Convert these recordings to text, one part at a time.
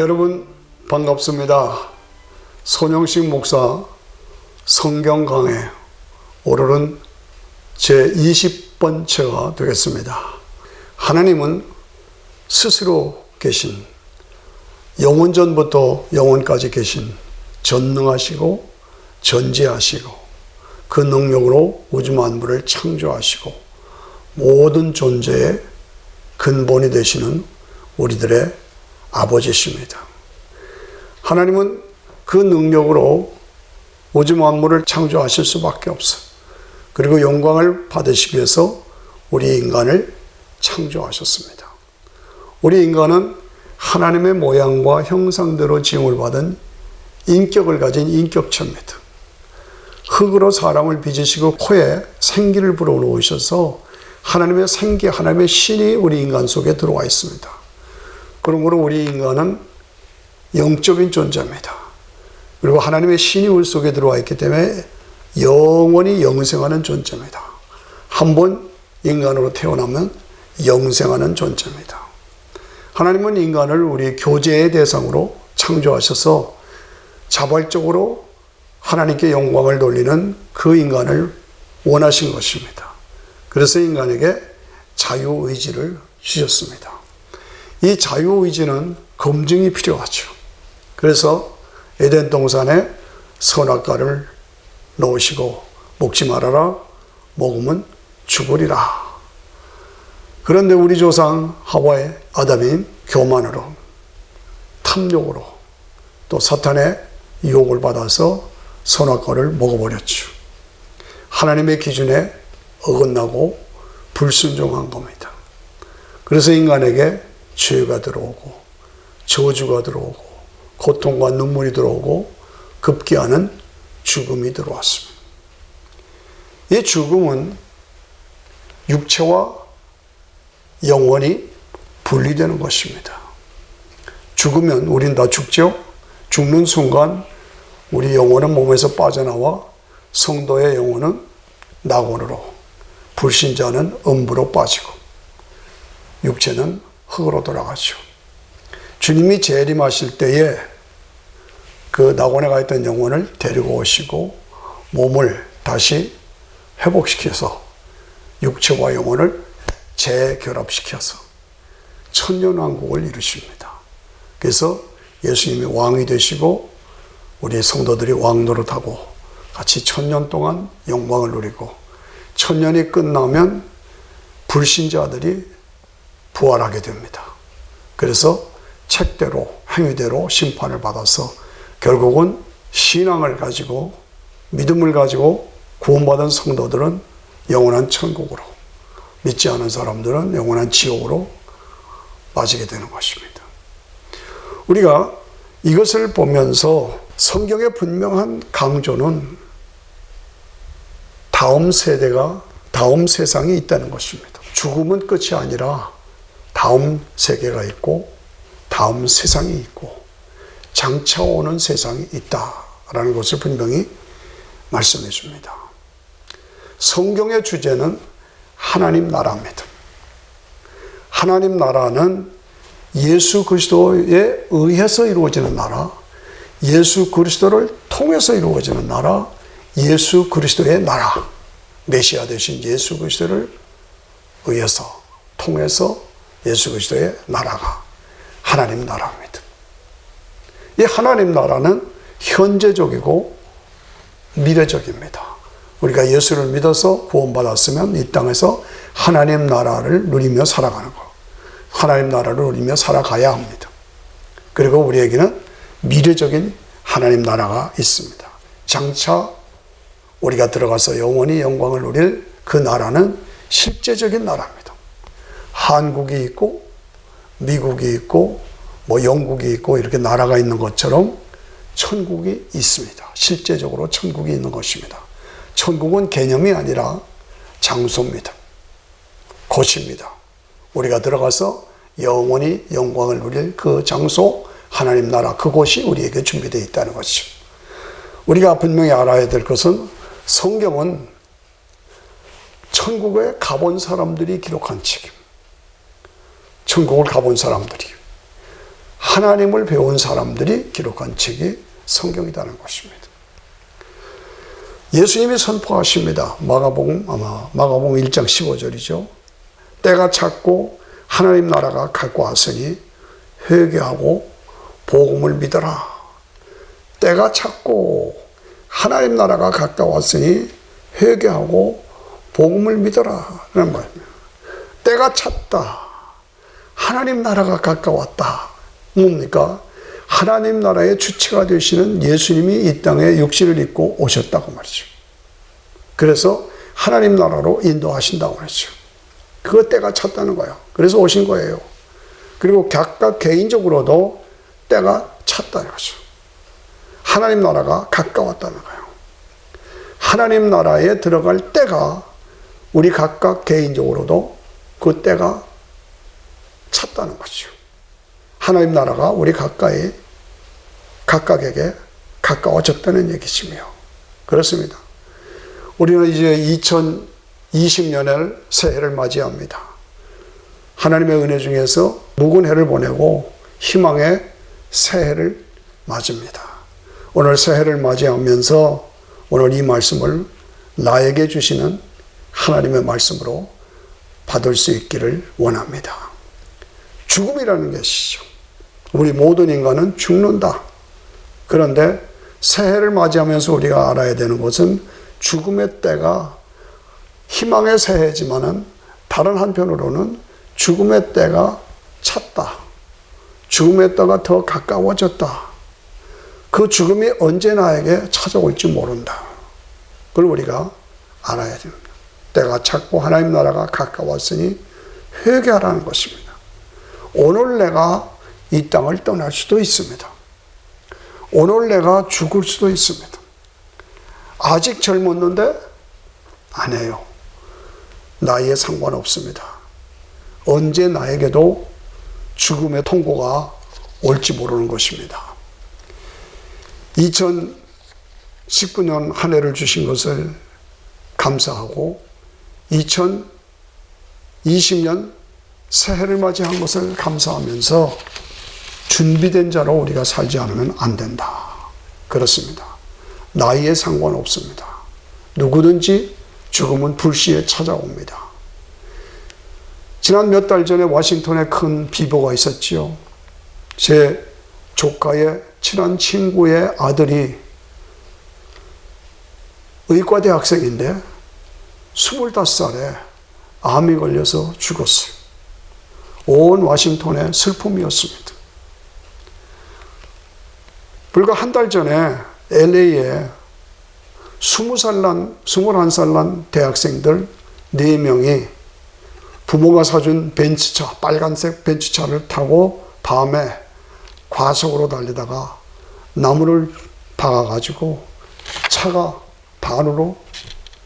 여러분 반갑습니다. 손영식 목사 성경 강해 오늘은 제 20번째가 되겠습니다. 하나님은 스스로 계신, 영원전부터 영원까지 계신 전능하시고 전지하시고 그 능력으로 우주 만물을 창조하시고 모든 존재의 근본이 되시는 우리들의 아버지십니다. 하나님은 그 능력으로 우주 만물을 창조하실 수밖에 없어요. 그리고 영광을 받으시기 위해서 우리 인간을 창조하셨습니다. 우리 인간은 하나님의 모양과 형상대로 지음을 받은 인격을 가진 인격체입니다. 흙으로 사람을 빚으시고 코에 생기를 불어넣으셔서 하나님의 생기, 하나님의 신이 우리 인간 속에 들어와 있습니다. 그러므로 우리 인간은 영적인 존재입니다. 그리고 하나님의 신이 우리 속에 들어와 있기 때문에 영원히 영생하는 존재입니다. 한번 인간으로 태어나면 영생하는 존재입니다. 하나님은 인간을 우리 교제의 대상으로 창조하셔서 자발적으로 하나님께 영광을 돌리는 그 인간을 원하신 것입니다. 그래서 인간에게 자유의지를 주셨습니다. 이 자유의지는 검증이 필요하죠. 그래서 에덴 동산에 선악과를 놓으시고 먹지 말아라, 먹으면 죽으리라. 그런데 우리 조상 하와의 아담이 교만으로, 탐욕으로, 또 사탄의 유혹을 받아서 선악과를 먹어버렸죠. 하나님의 기준에 어긋나고 불순종한 겁니다. 그래서 인간에게 죄가 들어오고 저주가 들어오고 고통과 눈물이 들어오고 급기야는 죽음이 들어왔습니다. 이 죽음은 육체와 영혼이 분리되는 것입니다. 죽으면 우린 다 죽죠. 죽는 순간 우리 영혼은 몸에서 빠져나와 성도의 영혼은 낙원으로, 불신자는 음부로 빠지고 육체는 흙으로 돌아가죠. 주님이 재림하실 때에 그 낙원에 가 있던 영혼을 데리고 오시고 몸을 다시 회복시켜서 육체와 영혼을 재결합시켜서 천년왕국을 이루십니다. 그래서 예수님이 왕이 되시고 우리 성도들이 왕노릇하고 같이 천년 동안 영광을 누리고 천년이 끝나면 불신자들이 부활하게 됩니다. 그래서 책대로, 행위대로 심판을 받아서 결국은 신앙을 가지고 믿음을 가지고 구원받은 성도들은 영원한 천국으로, 믿지 않은 사람들은 영원한 지옥으로 빠지게 되는 것입니다. 우리가 이것을 보면서 성경의 분명한 강조는 다음 세대가, 다음 세상이 있다는 것입니다. 죽음은 끝이 아니라 다음 세계가 있고 다음 세상이 있고 장차 오는 세상이 있다라는 것을 분명히 말씀해 줍니다. 성경의 주제는 하나님 나라입니다. 하나님 나라는 예수 그리스도에 의해서 이루어지는 나라, 예수 그리스도를 통해서 이루어지는 나라, 예수 그리스도의 나라, 메시아 되신 예수 그리스도를 의해서, 통해서 예수 그리스도의 나라가 하나님 나라입니다. 이 하나님 나라는 현재적이고 미래적입니다. 우리가 예수를 믿어서 구원받았으면 이 땅에서 하나님 나라를 누리며 살아가는 것, 하나님 나라를 누리며 살아가야 합니다. 그리고 우리에게는 미래적인 하나님 나라가 있습니다. 장차 우리가 들어가서 영원히 영광을 누릴 그 나라는 실제적인 나라입니다. 한국이 있고 미국이 있고 영국이 있고 이렇게 나라가 있는 것처럼 천국이 있습니다. 실제적으로 천국이 있는 것입니다. 천국은 개념이 아니라 장소입니다. 곳입니다. 우리가 들어가서 영원히 영광을 누릴 그 장소, 하나님 나라, 그곳이 우리에게 준비되어 있다는 것이죠. 우리가 분명히 알아야 될 것은 성경은 천국에 가본 사람들이 기록한 책입니다. 천국을 가본 사람들이 하나님을 배운 사람들이 기록한 책이 성경이라는 것입니다. 예수님이 선포하십니다. 마가복음 1장 15절이죠. 때가 찼고 하나님 나라가 가까워 왔으니 회개하고 복음을 믿어라. 때가 찼고 하나님 나라가 가까워 왔으니 회개하고 복음을 믿어라 라는 말입니다. 때가 찼다. 하나님 나라가 가까웠다. 뭡니까? 하나님 나라의 주체가 되시는 예수님이 이 땅에 육신을 입고 오셨다고 말이죠. 그래서 하나님 나라로 인도하신다고 그랬죠. 그 때가 찼다는 거예요. 그래서 오신 거예요. 그리고 각각 개인적으로도 때가 찼다는 거죠. 하나님 나라가 가까웠다는 거예요. 하나님 나라에 들어갈 때가 우리 각각 개인적으로도 그 때가 찼다는 거죠. 하나님 나라가 우리 각각에게 가까워졌다는 얘기지며. 그렇습니다. 우리는 이제 2020년을 새해를 맞이합니다. 하나님의 은혜 중에서 묵은 해를 보내고 희망의 새해를 맞습니다. 오늘 새해를 맞이하면서 오늘 이 말씀을 나에게 주시는 하나님의 말씀으로 받을 수 있기를 원합니다. 죽음이라는 것이죠. 우리 모든 인간은 죽는다. 그런데 새해를 맞이하면서 우리가 알아야 되는 것은 죽음의 때가 희망의 새해지만은 다른 한편으로는 죽음의 때가 찼다. 죽음의 때가 더 가까워졌다. 그 죽음이 언제 나에게 찾아올지 모른다. 그걸 우리가 알아야 됩니다. 때가 찼고 하나님 나라가 가까웠으니 회개하라는 것입니다. 오늘 내가 이 땅을 떠날 수도 있습니다. 오늘 내가 죽을 수도 있습니다. 아직 젊었는데 안 해요. 나이에 상관없습니다. 언제 나에게도 죽음의 통고가 올지 모르는 것입니다. 2019년 한 해를 주신 것을 감사하고 2020년 새해를 맞이한 것을 감사하면서 준비된 자로 우리가 살지 않으면 안 된다. 그렇습니다. 나이에 상관없습니다. 누구든지 죽음은 불시에 찾아옵니다. 지난 몇 달 전에 워싱턴에 큰 비보가 있었지요. 제 조카의 친한 친구의 아들이 의과대 학생인데 25살에 암이 걸려서 죽었어요. 온 워싱턴의 슬픔이었습니다. 불과 한 달 전에 LA에 21살 난 대학생들 4명이 부모가 사준 벤츠차, 빨간색 벤츠차를 타고 밤에 과속으로 달리다가 나무를 박아가지고 차가 반으로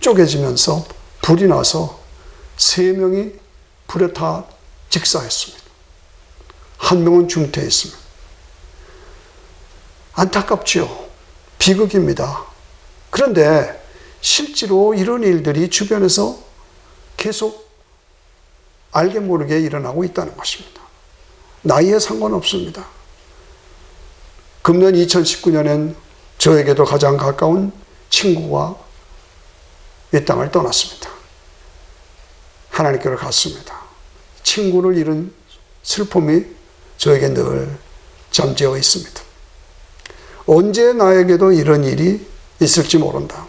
쪼개지면서 불이 나서 3명이 불에 타 직사했습니다. 1명은 중태했습니다. 안타깝지요. 비극입니다. 그런데 실제로 이런 일들이 주변에서 계속 알게 모르게 일어나고 있다는 것입니다. 나이에 상관없습니다. 금년 2019년엔 저에게도 가장 가까운 친구가 이 땅을 떠났습니다. 하나님께로 갔습니다. 친구를 잃은 슬픔이 저에게 늘 잠재워 있습니다. 언제 나에게도 이런 일이 있을지 모른다.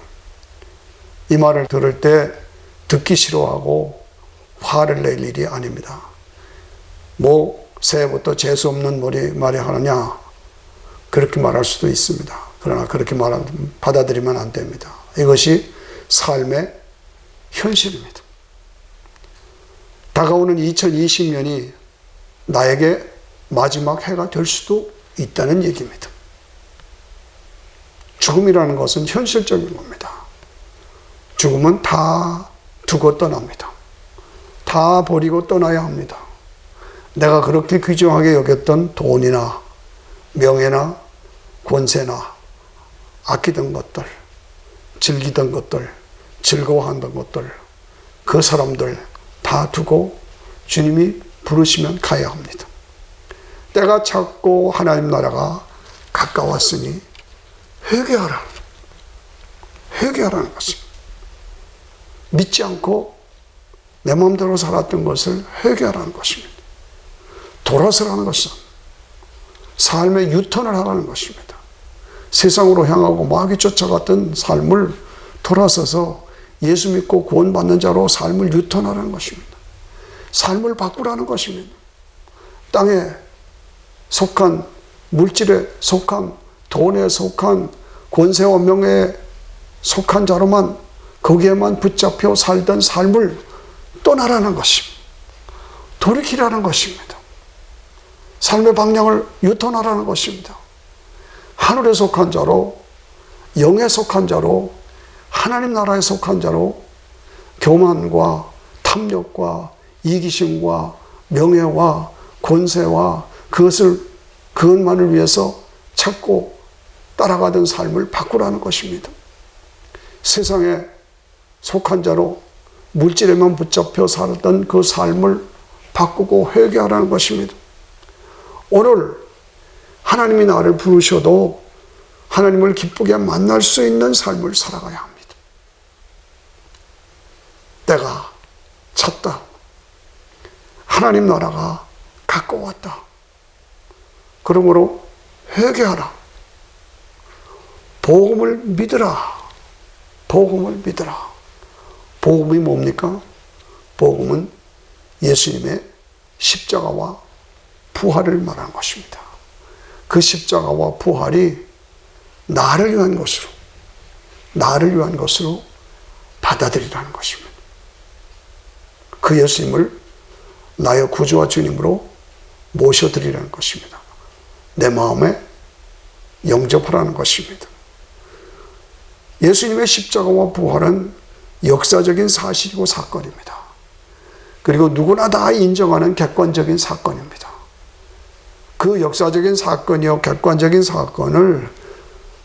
이 말을 들을 때 듣기 싫어하고 화를 낼 일이 아닙니다. 새해부터 재수없는 말이 하느냐 그렇게 말할 수도 있습니다. 그러나 그렇게 받아들이면 안 됩니다. 이것이 삶의 현실입니다. 다가오는 2020년이 나에게 마지막 해가 될 수도 있다는 얘기입니다. 죽음이라는 것은 현실적인 겁니다. 죽음은 다 두고 떠납니다. 다 버리고 떠나야 합니다. 내가 그렇게 귀중하게 여겼던 돈이나 명예나 권세나 아끼던 것들, 즐기던 것들, 즐거워하던 것들, 그 사람들 다 두고 주님이 부르시면 가야 합니다. 때가 찼고 하나님 나라가 가까웠으니 회개하라. 회개하라는 것입니다. 믿지 않고 내 마음대로 살았던 것을 회개하라는 것입니다. 돌아서라는 것은 삶의 유턴을 하라는 것입니다. 세상으로 향하고 마귀 쫓아갔던 삶을 돌아서서 예수 믿고 구원받는 자로 삶을 유턴하라는 것입니다. 삶을 바꾸라는 것입니다. 땅에 속한, 물질에 속한, 돈에 속한, 권세와 명예에 속한 자로만, 거기에만 붙잡혀 살던 삶을 떠나라는 것입니다. 돌이키라는 것입니다. 삶의 방향을 유턴하라는 것입니다. 하늘에 속한 자로, 영에 속한 자로, 하나님 나라에 속한 자로 교만과 탐욕과 이기심과 명예와 권세와 그것만을 위해서 찾고 따라가던 삶을 바꾸라는 것입니다. 세상에 속한 자로 물질에만 붙잡혀 살았던 그 삶을 바꾸고 회개하라는 것입니다. 오늘 하나님이 나를 부르셔도 하나님을 기쁘게 만날 수 있는 삶을 살아가야 합니다. 때가 찼다. 하나님 나라가 가까웠다. 그러므로 회개하라. 복음을 믿으라. 복음을 믿으라. 복음이 뭡니까? 복음은 예수님의 십자가와 부활을 말하는 것입니다. 그 십자가와 부활이 나를 위한 것으로 받아들이라는 것입니다. 그 예수님을 나의 구주와 주님으로 모셔드리라는 것입니다. 내 마음에 영접하라는 것입니다. 예수님의 십자가와 부활은 역사적인 사실이고 사건입니다. 그리고 누구나 다 인정하는 객관적인 사건입니다. 그 역사적인 사건이요, 객관적인 사건을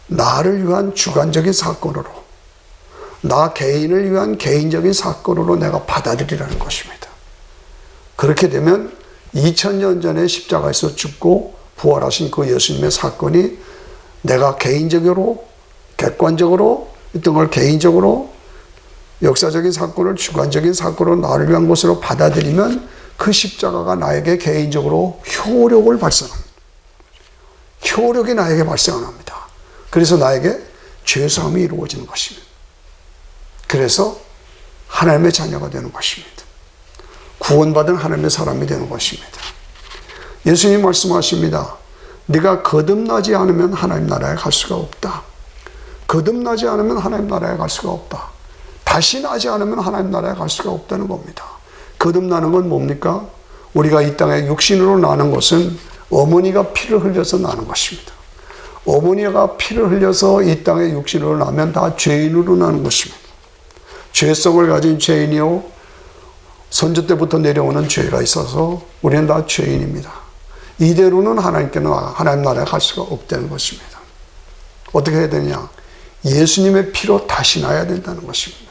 나를 위한 주관적인 사건으로, 나 개인을 위한 개인적인 사건으로 내가 받아들이라는 것입니다. 그렇게 되면 2000년 전에 십자가에서 죽고 부활하신 그 예수님의 사건이 내가 개인적으로, 객관적으로, 어떤 걸 개인적으로, 역사적인 사건을 주관적인 사건으로 나를 위한 것으로 받아들이면 그 십자가가 나에게 개인적으로 효력을 발생합니다. 효력이 나에게 발생합니다. 그래서 나에게 죄사함이 이루어지는 것입니다. 그래서 하나님의 자녀가 되는 것입니다. 구원받은 하나님의 사람이 되는 것입니다. 예수님 말씀하십니다. 네가 거듭나지 않으면 하나님 나라에 갈 수가 없다. 거듭나지 않으면 하나님 나라에 갈 수가 없다. 다시 나지 않으면 하나님 나라에 갈 수가 없다는 겁니다. 거듭나는 건 뭡니까? 우리가 이 땅에 육신으로 나는 것은 어머니가 피를 흘려서 나는 것입니다. 어머니가 피를 흘려서 이 땅에 육신으로 나면 다 죄인으로 나는 것입니다. 죄성을 가진 죄인이요, 선조 때부터 내려오는 죄가 있어서 우리는 다 죄인입니다. 이대로는 하나님 나라에 갈 수가 없다는 것입니다. 어떻게 해야 되냐? 예수님의 피로 다시 나야 된다는 것입니다.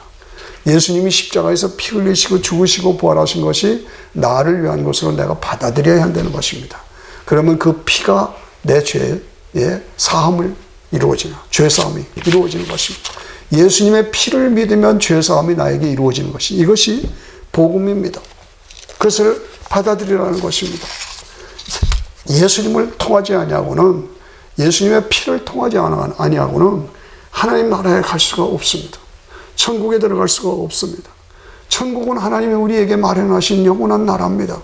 예수님이 십자가에서 피 흘리시고 죽으시고 부활하신 것이 나를 위한 것으로 내가 받아들여야 한다는 것입니다. 그러면 그 피가 내 죄의 사함을 이루어지는, 죄사함이 이루어지는 것입니다. 예수님의 피를 믿으면 죄사함이 나에게 이루어지는 것이, 이것이 복음입니다. 그것을 받아들이라는 것입니다. 예수님을 통하지 아니하고는, 예수님의 피를 통하지 아니하고는 하나님 나라에 갈 수가 없습니다. 천국에 들어갈 수가 없습니다. 천국은 하나님이 우리에게 마련하신 영원한 나라입니다.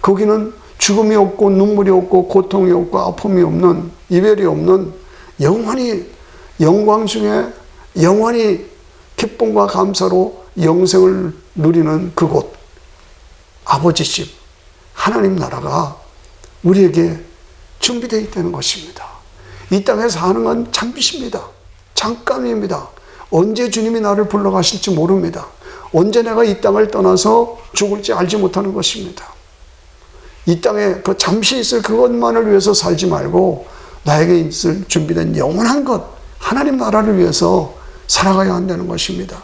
거기는 죽음이 없고 눈물이 없고 고통이 없고 아픔이 없는, 이별이 없는, 영원히 영광 중에 영원히 기쁨과 감사로 영생을 누리는 그곳, 아버지 집, 하나님 나라가 우리에게 준비되어 있다는 것입니다. 이 땅에 사는 건 잠시입니다. 잠깐입니다. 언제 주님이 나를 불러가실지 모릅니다. 언제 내가 이 땅을 떠나서 죽을지 알지 못하는 것입니다. 이 땅에 그 잠시 있을 그것만을 위해서 살지 말고 나에게 있을 준비된 영원한 것, 하나님 나라를 위해서 살아가야 한다는 것입니다.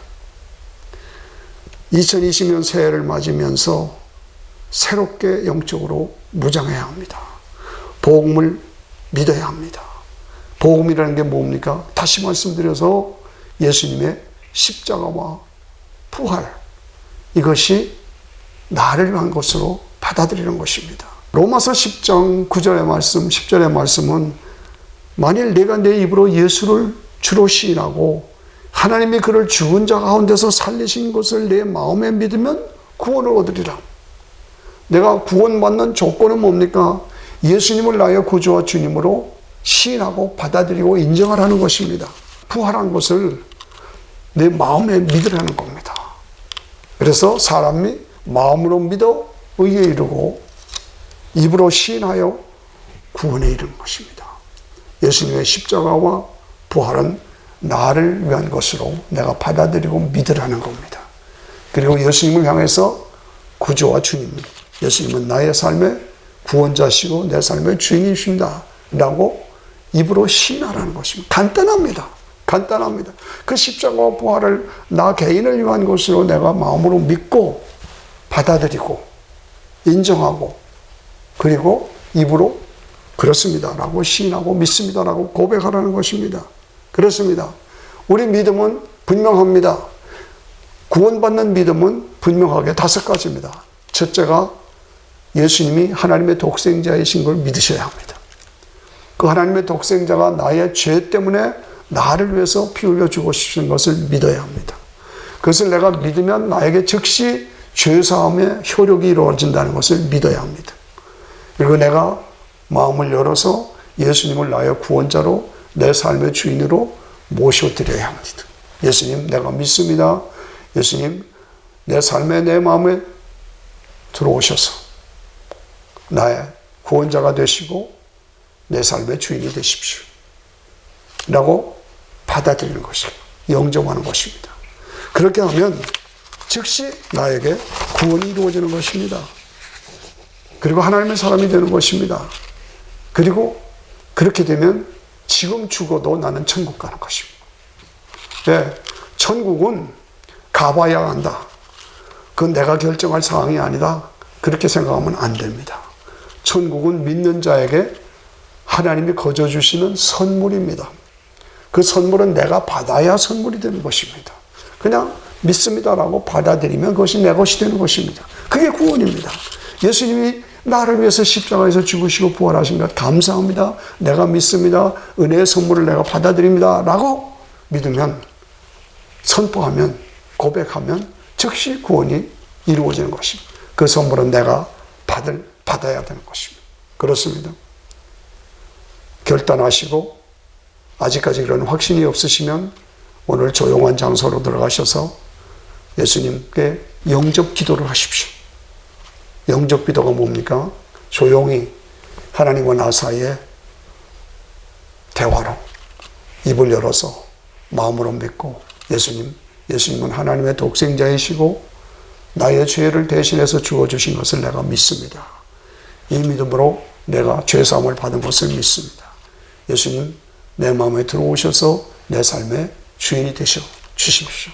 2020년 새해를 맞으면서 새롭게 영적으로 무장해야 합니다. 복음을 믿어야 합니다. 복음이라는 게 뭡니까? 다시 말씀드려서 예수님의 십자가와 부활, 이것이 나를 위한 것으로 받아들이는 것입니다. 로마서 10장 9절의 말씀, 10절의 말씀은 만일 내가 내 입으로 예수를 주로 시인하고 하나님이 그를 죽은 자 가운데서 살리신 것을 내 마음에 믿으면 구원을 얻으리라. 내가 구원받는 조건은 뭡니까? 예수님을 나의 구주와 주님으로 시인하고 받아들이고 인정하라는 것입니다. 부활한 것을 내 마음에 믿으라는 겁니다. 그래서 사람이 마음으로 믿어 의에 이르고 입으로 시인하여 구원에 이르는 것입니다. 예수님의 십자가와 부활은 나를 위한 것으로 내가 받아들이고 믿으라는 겁니다. 그리고 예수님을 향해서 구주와 주님, 예수님은 나의 삶의 구원자시고 내 삶의 주인이십니다 라고 입으로 시인하라는 것입니다. 간단합니다. 간단합니다. 그 십자가와 부활을 나 개인을 위한 것으로 내가 마음으로 믿고 받아들이고 인정하고 그리고 입으로 그렇습니다 라고 시인하고 믿습니다 라고 고백하라는 것입니다. 그렇습니다. 우리 믿음은 분명합니다. 구원받는 믿음은 분명하게 5가지입니다. 첫째가 예수님이 하나님의 독생자이신 걸 믿으셔야 합니다. 그 하나님의 독생자가 나의 죄 때문에 나를 위해서 피 흘려 죽으신 것을 믿어야 합니다. 그것을 내가 믿으면 나에게 즉시 죄사함의 효력이 이루어진다는 것을 믿어야 합니다. 그리고 내가 마음을 열어서 예수님을 나의 구원자로 내 삶의 주인으로 모셔드려야 합니다. 예수님, 내가 믿습니다. 예수님, 내 삶에 내 마음에 들어오셔서 나의 구원자가 되시고 내 삶의 주인이 되십시오 라고 받아들이는 것입니다. 영접하는 것입니다. 그렇게 하면 즉시 나에게 구원이 이루어지는 것입니다. 그리고 하나님의 사람이 되는 것입니다. 그리고 그렇게 되면 지금 죽어도 나는 천국 가는 것입니다. 네, 천국은 가봐야 한다. 그건 내가 결정할 사항이 아니다. 그렇게 생각하면 안 됩니다. 천국은 믿는 자에게 하나님이 거저 주시는 선물입니다. 그 선물은 내가 받아야 선물이 되는 것입니다. 그냥 믿습니다라고 받아들이면 그것이 내 것이 되는 것입니다. 그게 구원입니다. 예수님이 나를 위해서 십자가에서 죽으시고 부활하신 것 감사합니다. 내가 믿습니다. 은혜의 선물을 내가 받아들입니다. 라고 믿으면, 선포하면, 고백하면 즉시 구원이 이루어지는 것입니다. 그 선물은 내가 받아야 되는 것입니다. 그렇습니다. 결단하시고 아직까지 그런 확신이 없으시면 오늘 조용한 장소로 들어가셔서 예수님께 영접 기도를 하십시오. 영접 기도가 뭡니까? 조용히 하나님과 나 사이에 대화로 입을 열어서 마음으로 믿고 예수님은 하나님의 독생자이시고 나의 죄를 대신해서 주어주신 것을 내가 믿습니다. 이 믿음으로 내가 죄사함을 받은 것을 믿습니다. 예수님, 내 마음에 들어오셔서 내 삶의 주인이 되셔 주십시오.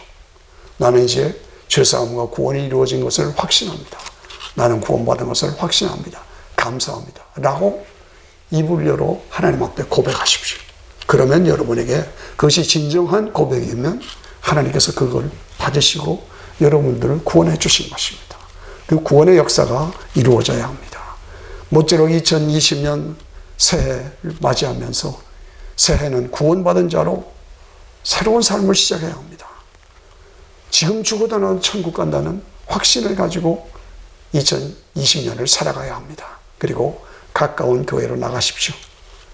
나는 이제 죄사함과 구원이 이루어진 것을 확신합니다. 나는 구원받은 것을 확신합니다. 감사합니다. 라고 입을 열어 하나님 앞에 고백하십시오. 그러면 여러분에게 그것이 진정한 고백이면 하나님께서 그걸 받으시고 여러분들을 구원해 주신 것입니다. 그 구원의 역사가 이루어져야 합니다. 모쪼록 2020년 새해를 맞이하면서 새해는 구원받은 자로 새로운 삶을 시작해야 합니다. 지금 죽어도 나는 천국 간다는 확신을 가지고 2020년을 살아가야 합니다. 그리고 가까운 교회로 나가십시오.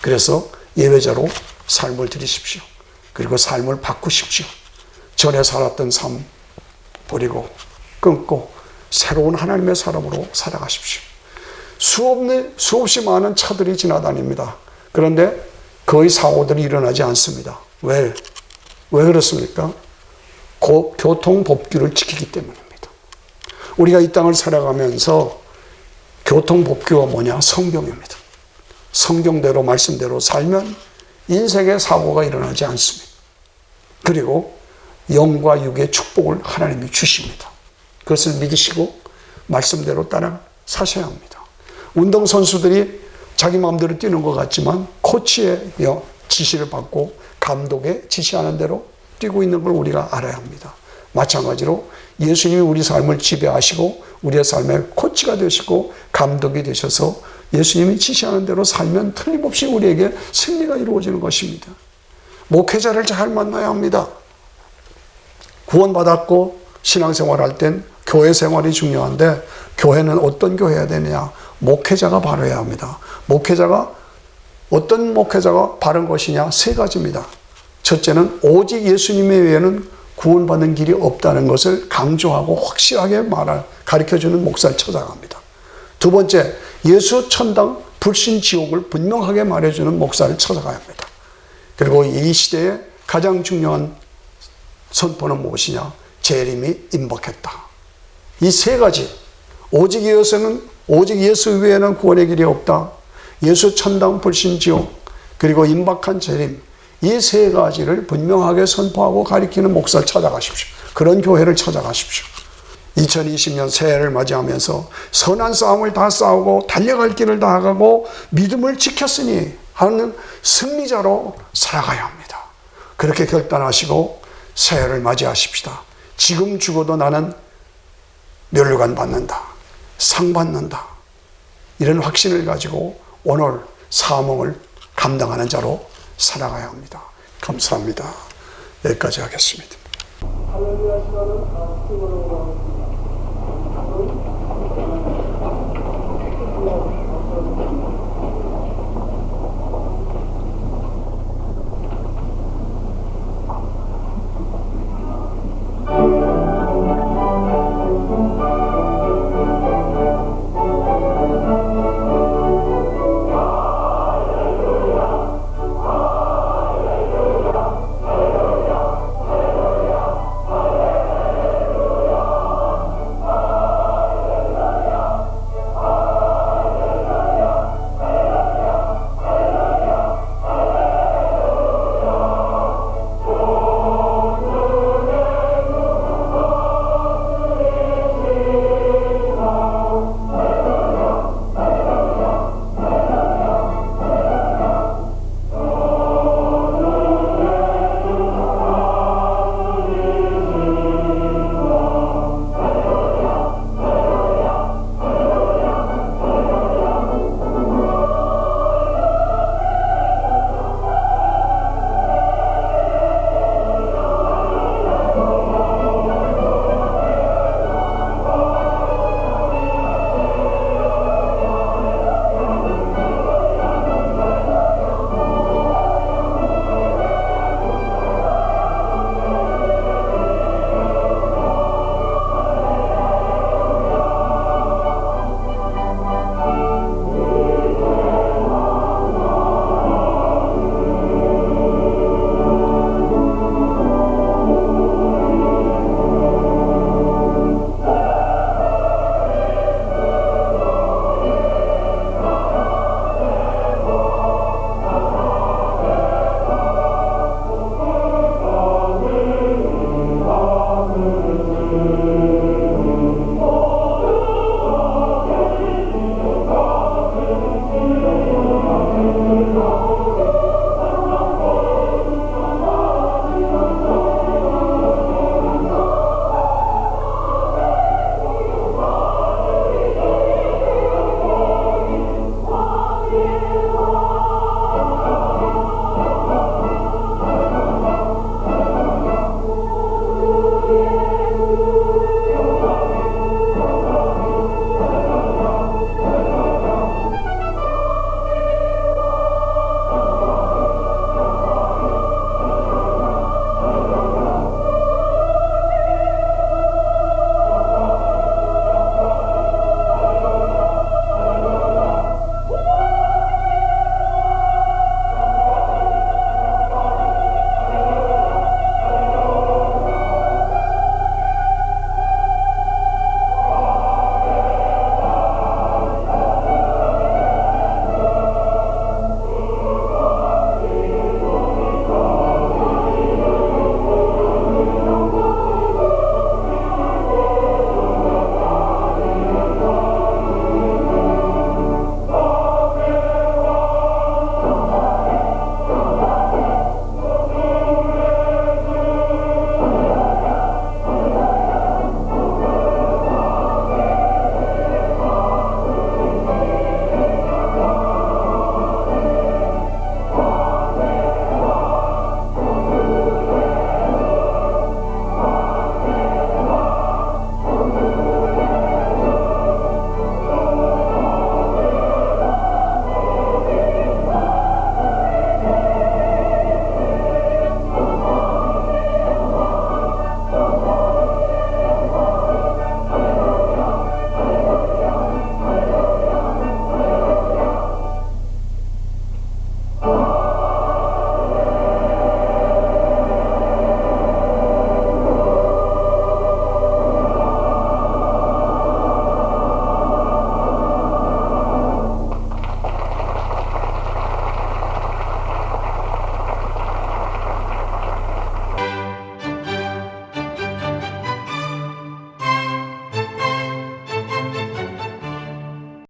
그래서 예배자로 삶을 드리십시오. 그리고 삶을 바꾸십시오. 전에 살았던 삶 버리고 끊고 새로운 하나님의 사람으로 살아가십시오. 수없이 많은 차들이 지나다닙니다. 그런데 거의 사고들이 일어나지 않습니다. 왜 그렇습니까? 교통법규를 지키기 때문입니다. 우리가 이 땅을 살아가면서 교통법규가 뭐냐? 성경입니다. 성경대로 말씀대로 살면 인생의 사고가 일어나지 않습니다. 그리고 영과 육의 축복을 하나님이 주십니다. 그것을 믿으시고 말씀대로 따라 사셔야 합니다. 운동선수들이 자기 마음대로 뛰는 것 같지만 코치의 지시를 받고 감독의 지시하는 대로 뛰고 있는 걸 우리가 알아야 합니다. 마찬가지로 예수님이 우리 삶을 지배하시고 우리의 삶의 코치가 되시고 감독이 되셔서 예수님이 지시하는 대로 살면 틀림없이 우리에게 승리가 이루어지는 것입니다. 목회자를 잘 만나야 합니다. 구원받았고 신앙생활할 땐 교회 생활이 중요한데 교회는 어떤 교회여야 되느냐? 목회자가 바르야 합니다. 어떤 목회자가 바른 것이냐? 세 가지입니다. 첫째는 오직 예수님 외에는 구원받는 길이 없다는 것을 강조하고 확실하게 가르쳐주는 목사를 찾아갑니다. 두 번째, 예수 천당 불신 지옥을 분명하게 말해주는 목사를 찾아가야 합니다. 그리고 이 시대에 가장 중요한 선포는 무엇이냐? 재림이 임박했다. 이 세 가지, 오직 예수 외에는 구원의 길이 없다. 예수 천당 불신 지옥, 그리고 임박한 재림, 이 세 가지를 분명하게 선포하고 가리키는 목사를 찾아가십시오. 그런 교회를 찾아가십시오. 2020년 새해를 맞이하면서 선한 싸움을 다 싸우고 달려갈 길을 다 가고 믿음을 지켰으니 하는 승리자로 살아가야 합니다. 그렇게 결단하시고 새해를 맞이하십시다. 지금 죽어도 나는 면류관 받는다. 상 받는다. 이런 확신을 가지고 오늘 사명을 감당하는 자로 살아가야 합니다. 감사합니다. 여기까지 하겠습니다. 할렐루야 시간은